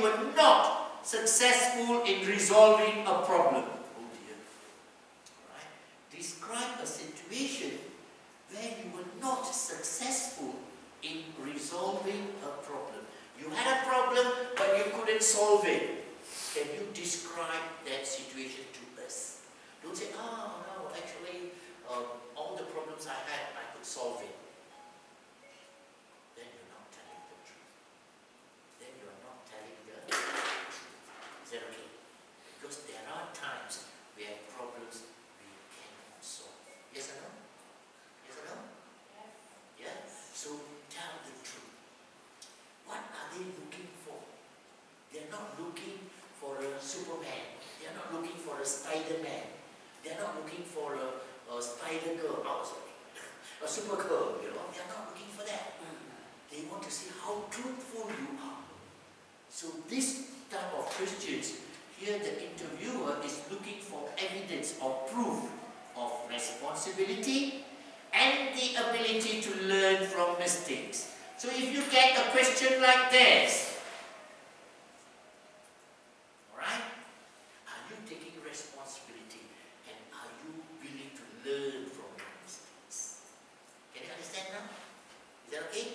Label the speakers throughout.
Speaker 1: were not successful in resolving a problem. Oh dear. Alright? Describe a situation where you were not successful in resolving a problem. You had a problem, but you couldn't solve it. Can you describe that situation to us? Don't say, oh no, actually, all the problems I had, I could solve it. Then you're not telling the truth. Then you're not telling the truth. Is that okay? Because there are times we have problems we cannot solve. Yes or no? Yes or no? Yes. Yeah? So tell the truth. What are they looking for? They're not looking for a Superman. They're not looking for a Spider-Man. They're not looking for a Spider Girl. Oh, sorry. A Super Girl, you know. They're not looking for that. They want to see how truthful you are. So this type of Christians, here the interviewer is looking for evidence or proof of responsibility and the ability to learn from mistakes. So if you get a question like this, alright, are you taking responsibility and are you willing to learn from your mistakes? Can you understand now? Is that okay?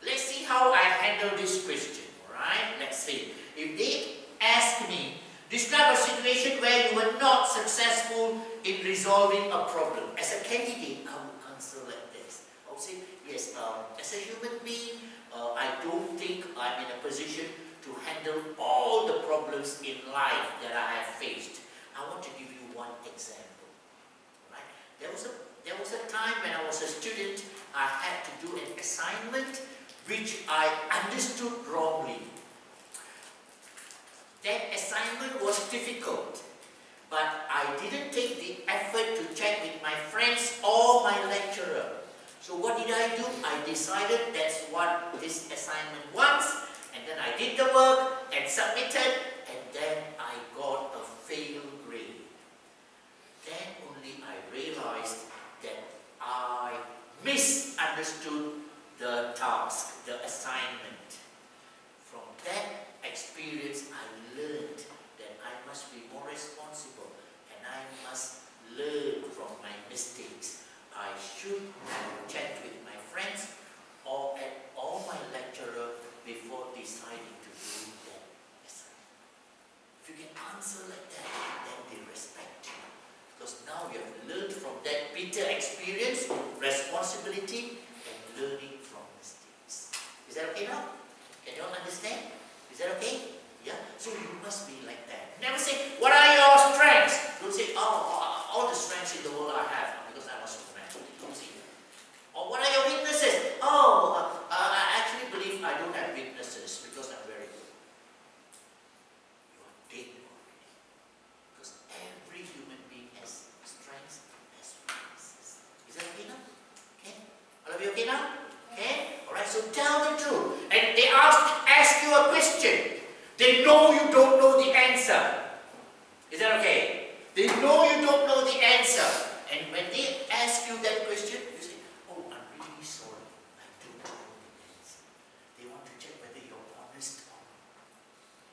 Speaker 1: Let's see how I handle this question, alright? Let's see. If they ask me, describe a situation where you were not successful in resolving a problem. As a candidate, I would answer like this. I would say, yes, as a human being, I don't think I'm in a position to handle all the problems in life that I have faced. I want to give you one example. Right? There was a time when I was a student, I had to do an assignment which I understood wrongly. That assignment was difficult, but I didn't take the effort to check with my friends or my lecturer. So what did I do? I decided that's what this assignment wants, and then I did the work and submitted, and then I got a fail grade. Then only I realized that I misunderstood the task, the assignment. From that experience, I learned that I must be more responsible and I must learn from my mistakes. I should have checked with my friends or my lecturer before deciding to do that assignment. If you can answer like that, then they respect you. Because now you have learned from that bitter experience, responsibility, and learning from mistakes. Is that okay now? Can you all understand? Is that okay? Yeah? So you must be like that. Never say, what are your strengths? Don't say, oh, all the strengths in the world I have because I'm a Superman. Don't say that. Or what are your weaknesses? Oh, I actually believe I don't have weaknesses because I'm very good. You are dead already. Because every human being has strengths, has weaknesses. Is that okay now? Okay? All of you okay now? Okay? Alright, so tell the truth. And they ask you a question. They know you don't know the answer. Is that okay? They know you don't know the answer. And when they ask you that question, you say, oh, I'm really sorry. I don't know the answer. They want to check whether you're honest or not.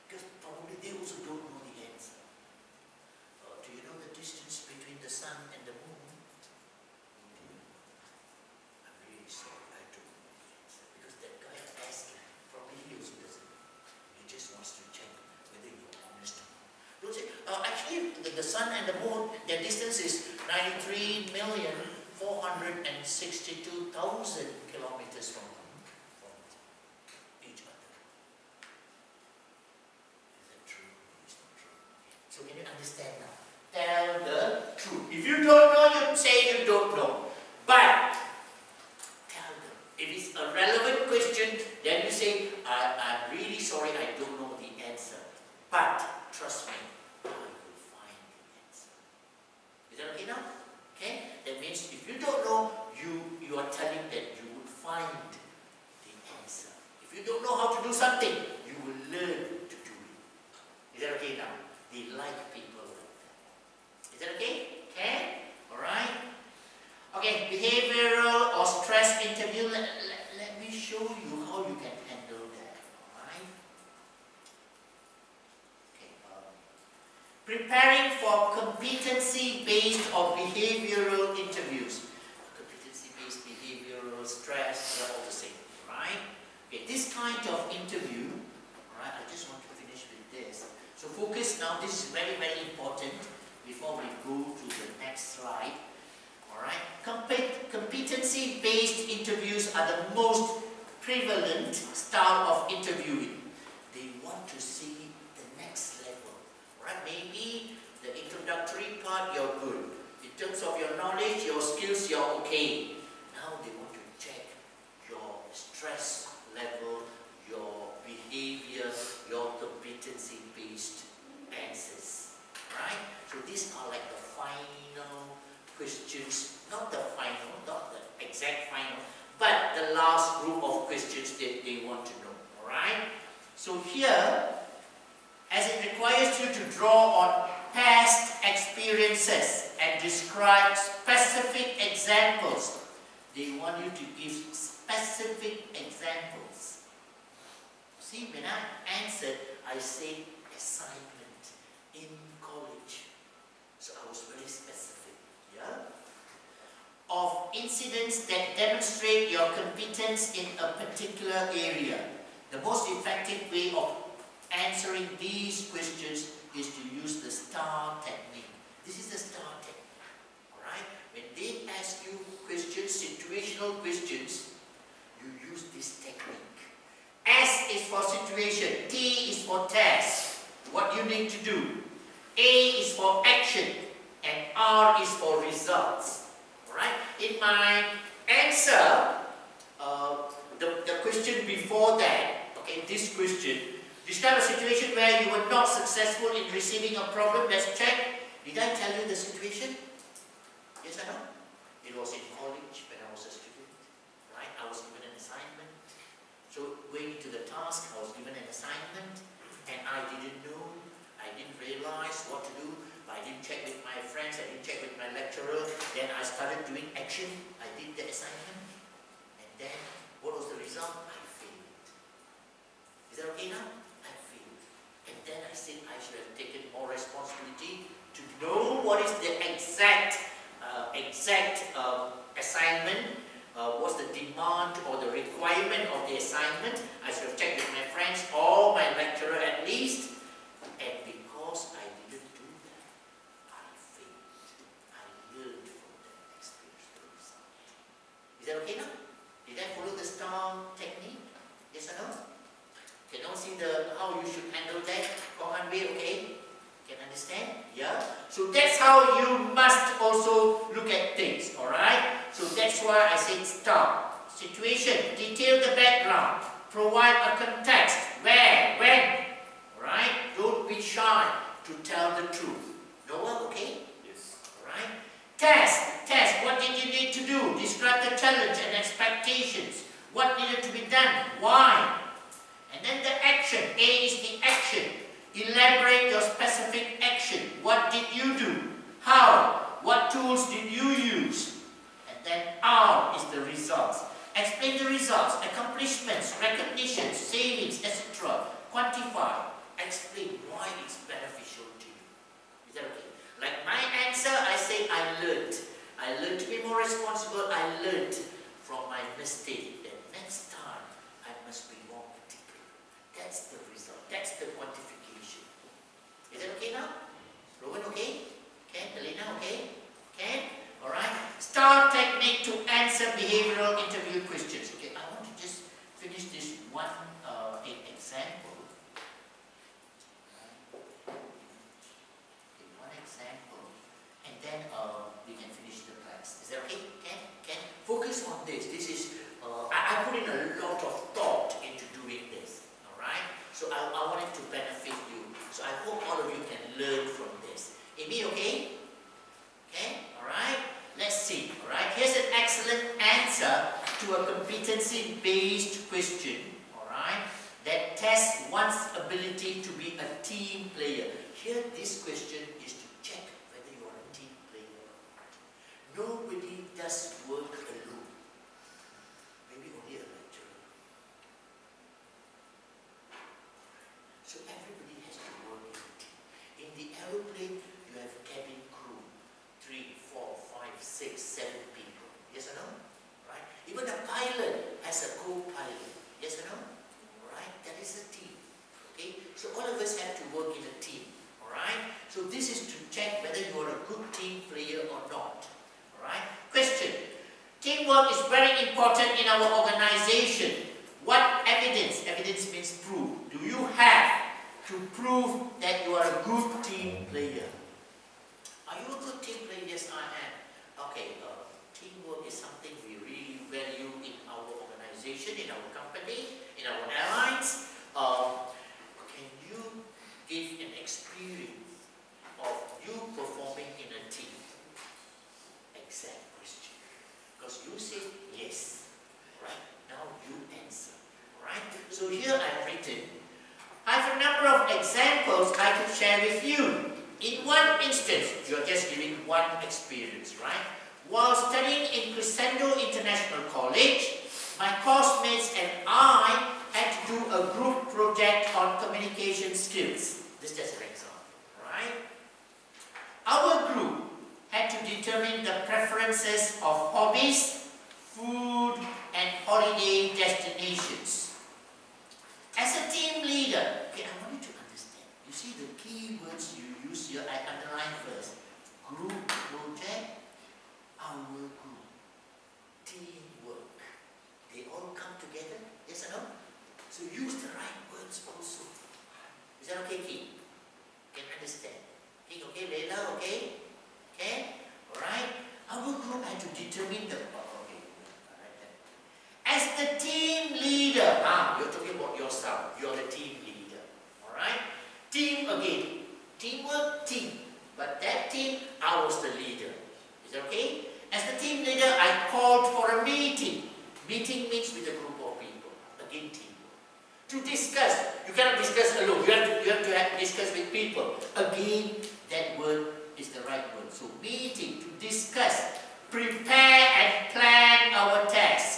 Speaker 1: Because probably they also don't know the answer. Do you know the distance between the sun and the moon? I'm really sorry. I don't know the answer. Because that guy asked you. Probably he also doesn't know. He just wants to check whether you're honest or not. Don't say, actually, the sun and the moon, their distance is 93,462,000 kilometers from each other. Is that true? It's not true. So can you understand now? Tell the truth. If you don't know, you say you don't know. But tell them. If it's a relevant question, then you say, I'm really sorry, I don't know the answer. But trust me, I will find the answer. Is that okay now? Okay? That means if you don't know, you are telling that you will find the answer. If you don't know how to do something, you will learn to do it. Is that okay now? They like people like that. Is that okay? Okay? Alright? Okay, behavioral or stress interview. Let me show you how you can handle that. Alright? Preparing for competency-based or behavioral interviews. Competency-based, behavioral, stress, they're all the same, right? Okay, this kind of interview, alright, I just want to finish with this. So focus now, this is very, very important before we go to the next slide. Alright, competency-based interviews are the most prevalent style of interviewing. They want to see the next level. Right? Maybe the introductory part you're good. In terms of your knowledge, your skills, you're okay. Now they want to check your stress level, your behavior, your competency-based answers. Right? So these are like the final questions, not the final, not the exact final, but the last group of questions that they want to know. Alright? So here, as it requires you to draw on past experiences and describe specific examples, they want you to give specific examples. See, when I answered, I said assignment in college. So I was very specific. Yeah? Of incidents that demonstrate your competence in a particular area. The most effective way of answering these questions is to use the STAR technique. This is the STAR technique. Alright? When they ask you questions, situational questions, you use this technique. S is for situation, T is for task, what you need to do. A is for action, and R is for results. Alright? In my answer, the question before that, okay, this question, describe a situation where you were not successful in receiving a problem. Let's check. Did I tell you the situation? Yes or no? It was in college when I was a student. Right? I was given an assignment. So going into the task, I was given an assignment and I didn't know, I didn't realize what to do. I didn't check with my friends, I didn't check with my lecturer. Then I started doing action. I did the assignment. And then, what was the result? I failed. Is that okay now? I failed. And then I said I should have taken more responsibility to know what is the exact assignment, what's the demand or the requirement of the assignment. I should have checked with my friends or my lecturer at least. And because I didn't do that, I failed. I learned from that experience the result. Is that okay now? Did I follow the STAR technique? Yes or no? Can you see how you should handle that? Common way, okay? Can understand? Yeah? So that's how you must also look at things, alright? So that's why I said STAR. Situation, detail the background, provide a context, where, when, alright? Don't be shy to tell the truth. Noah, okay?
Speaker 2: Yes.
Speaker 1: Alright? Test, what did you need to do? Describe the challenge and expectations. What needed to be done? Why? And then the action. A is the action. Elaborate your specific action. What did you do? How? What tools did you use? And then R is the results. Explain the results, accomplishments, recognitions, savings, etc. Quantify. Explain why it's beneficial to you. Is that okay? Like my answer, I say I learned. I learned to be more responsible. I learned from my mistake that next time I must be more particular. That's the result. That's the quantification. Is that okay now? Rowan, okay? Ken, Elena, okay? Ken? Alright? STAR technique to answer behavioral interview questions. Okay, I want to just finish this one example. Okay, one example. And then we can finish the class. Is that okay? Ken? Focus on this. This is, I put in a lot of thought into doing this. Alright? So I want it to benefit you. So I hope all of you can learn from this. Amy, okay? Okay? Alright? Let's see. Alright? Here's an excellent answer to a competency-based question. Alright? That tests one's ability to be a team player. Here, this question is to check whether you are a team player or not. Nobody does work alone. Maybe only a lecturer. So everybody has to work in a team. In the aeroplane, So all of us have to work in a team. Alright? So this is to check whether you are a good team player or not. Alright? Question. Teamwork is very important in our organization. What evidence means proof, do you have to prove that you are a good team player? Are you a good team player? Yes, I am. Okay, teamwork is something we really value in our organization, in our company, in our airlines. Can you give an experience of you performing in a team? Exact question. Because you say yes, right? Now you answer, right? So here I've written, I have a number of examples I could share with you. In one instance, you're just giving one experience, right? While studying in Crescendo International College, my classmates and I had to do a group project on communication skills. This is just an example, right? Our group had to determine the preferences of hobbies, food, and holiday destinations. As a team leader, okay, I want you to understand. You see the key words you use here, I underline first. Group project, our group. Teamwork. They all come together, yes or no? So use the right words also. Is that okay, King? Can understand? King, okay? Leila, okay? Okay? Alright? Our group had to determine the... okay. Alright. As the team leader, you're talking about yourself. You're the team leader. Alright? Team again. Teamwork, team. But that team, I was the leader. Is that okay? As the team leader, I called for a meeting. Meeting means with a group of people. Again, teamwork. To discuss. You cannot discuss alone. You have to discuss with people. Again, that word is the right word. So meeting, to discuss, prepare and plan our task.